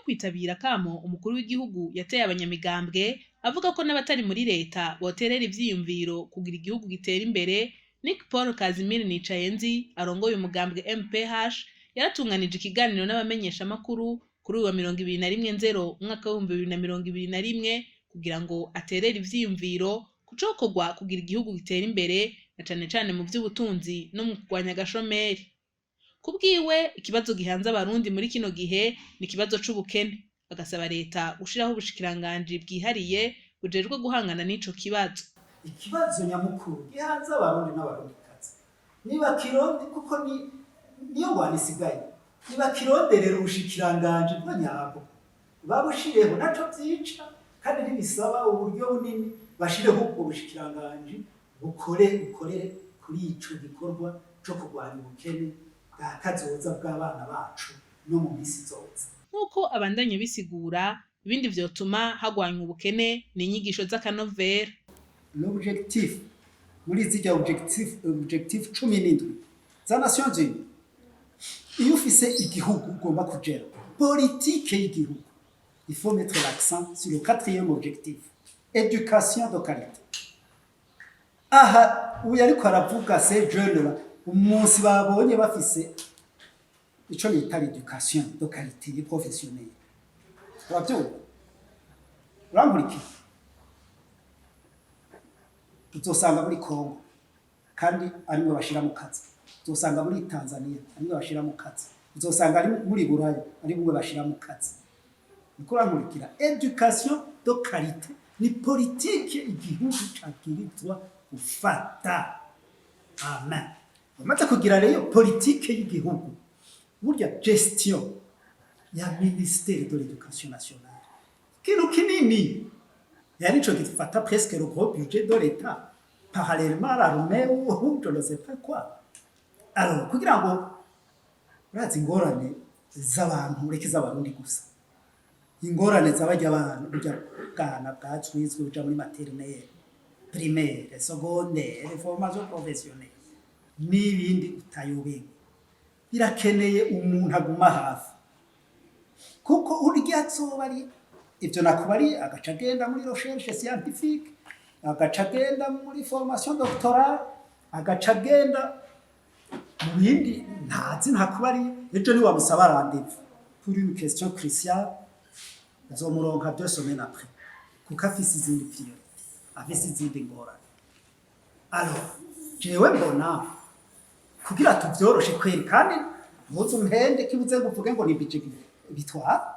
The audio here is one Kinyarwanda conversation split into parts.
kwitabira kamo umukuru w'igihugu yateye abanyamigambwe avuga ko n'abatari muri leta boterera ivyiyumviro kugira igihugu gitera imbere. Nick Paul Kazimiri Nicayenzi arongoye umugambwe MPH yaratunganije ikiganiro n'abamenyesha makuru kuri uwa 21/0 umwaka wa 2021 kugira ngo aterere ivyiyumviro kucokorwa kugira igihugu gitera imbere na cane cane mu vy'ubutunzi no mu kurwanya agashomeri. Kubwiwe ikibazo gihanze abarundi muri kino gihe ni ikibazo c'ubukene, agasaba leta gushiraho ubushikiranganji bwihariye bujejwe guhangana n'ico kibazo. Ikibazo nyamukuru gihanze abarundi n'abarundikazi niba kironde kuko niyo wanisigaye niba kironderera ubushikiranganji bwo nyabo babushireho naco vyica kandi ntibisaba uburyo bunini bashireho ubwo bushikiranganji bukorere kuri ico gikorwa co kurwanya ubukene bwa kazoza bw'abana bacu no mu misi zoza. Nkuko abandanye bisigura, ibindi vyotuma hagwanywa ubukene ni inyigisho z'akanovera. L'objectif muri zijya objectif 17 za Nations Unies iyo ufise igihugu ugomba kugera politique y'igihugu, il faut mettre l'accent sur le 4e objectif, éducation de qualité. Aha uyu ariko aravuga ces jeunes umunsi babonye bafise ico bita l'éducation de qualité des professionnels. Urabyumva? Uramuriki uzosanga muri Kongo kandi arimwe bashira mu kazi, uzosanga muri Tanzania arimwe bashira mu kazi, uzosanga ari muri Buraya arimwe bashira mu kazi. Niko uramurikira education de qualité ni politique igihugu cakirizwa gufata. Amen. Bamaze kugira rero politique y'igihugu burya gestion ya ministère de l'éducation nationale kintu kinini yani ico gifata presque le gros budget de l'État parallèlement à l'armée ou je ne sais pas quoi. Alors kugira ngo urazi ingorane z'abantu ureke z'abarundi gusa, ingorane z'abajya abantu burya bwana bwacwizwe buja muri maternelle primaire secondaire formation professionnelle n'ibindi utayobeye birakeneye umuntu aguma hafi kuko urya zobari ivyo nakubari agaca agenda muri recherche scientifique, agaca agenda muri formation doctorale, agaca agenda mu bindi ntazi ntakubari ejo ni wamusaba rendez-vous pour une question cruciale azomuronka 2 semaines après kuko afise izindi priorité, afise izindi ngorane. Alors jewe mbona kugira tuvyoroshe kweri kandi muzu mpende kibuze nguvuge ngo ni budget bitwara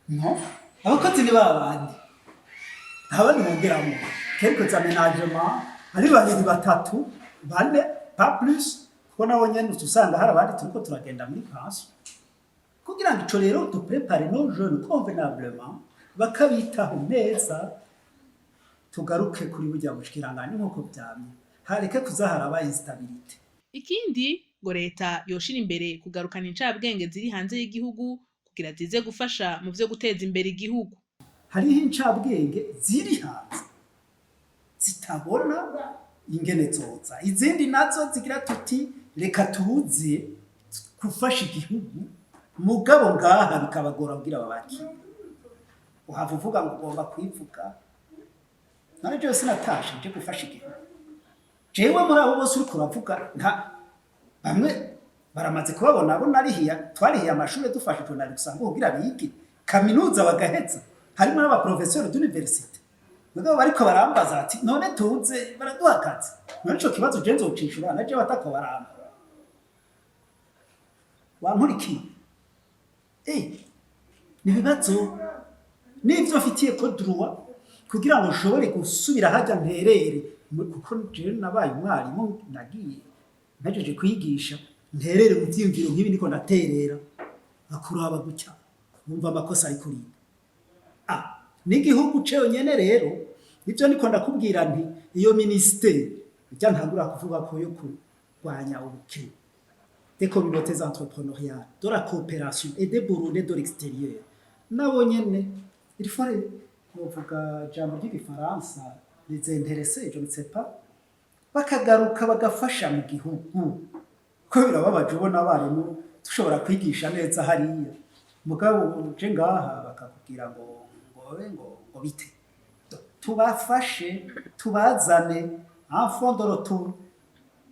no abakozi ni babandi abandi bongeramo quelque aménagement ari babiri batatu bane pas plus ko nawo nyene usanga hari abandi turiko turagenda muri pension kugira ngo ico rero tu prépare nos jeunes convenablement bakabitaho neza tugaruke kuri burya bushikirangana nkuko byamye hareke kuzaharaba instabilité. Ikindi ngo leta yoshira imbere kugarukana incabwenge ziri hanze y'igihugu kugira zize gufasha mu vyo guteza imbere igihugu. Hariho incabwenge ziri hanze zitabona ingene zoza, izindi nazo zigira tuti reka tuze gufasha igihugu mugabo ngaha bikabagora kugira babaki. Uhava uvuga ngo ugomba kwivuga nane je sinatashe je gufasha igihugu. Jewe muri abo bose uri kuravuga nka bamwe baramaze kubabona abo narihiya twarihiye amashuri dufashijwe na Luxembourg kugira bige kaminuza bagaheza, harimo n'aba professeur d'université mugabo bariko barambaza ati none tuze baraduhakaze none ico kibazo je nzocishura naje batako baramba wankurikiye ni bibazo n'ivyo afitiye ko droit kugira ngo ushobore gusubira hajya nterere kuko je nabaye umwarimu nagiye najeje kwigisha nterere mu vyiyumviro nk'ibi niko naterera akuraba gucya umva amakosa ari kuri n'igihugu cyo nyene rero ivyo niko ndakubwira nti iyo ministère bijya ntagura kuvuga ko yo kurwanya ubukene des communautés entrepreneuriales de la coopération et des Burundais de l'extérieur nabo nyene il faut kuvuga jambo ry'igifaransa les intéressés je ne sais pas bakagaruka bagafasha mu gihugu ko birababaje ubona abarimu dushobora kwigisha neza hariya mugabo uje ngaha bakakubwira ngo bite tubafashe tubazane enfondoro tu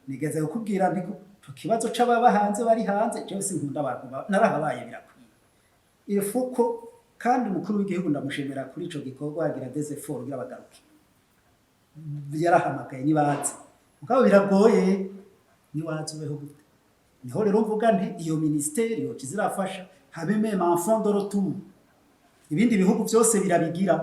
nigeze kukubwira ndiko tukibazo c'ababa hanze bari hanze je sinkunda abantu narahabaye birakwiye ifuko kandi umukuru w'igihugu ndamushimira kuri ico gikorwa agira des efforts kugira bagaruke yarahamagaye nibaze mugabo biragoye niwaze ubeho gute niho rero mvuga nti iyo ministeri yo kizirafasha habe meme enfondoro tu ibindi bihugu byose birabigira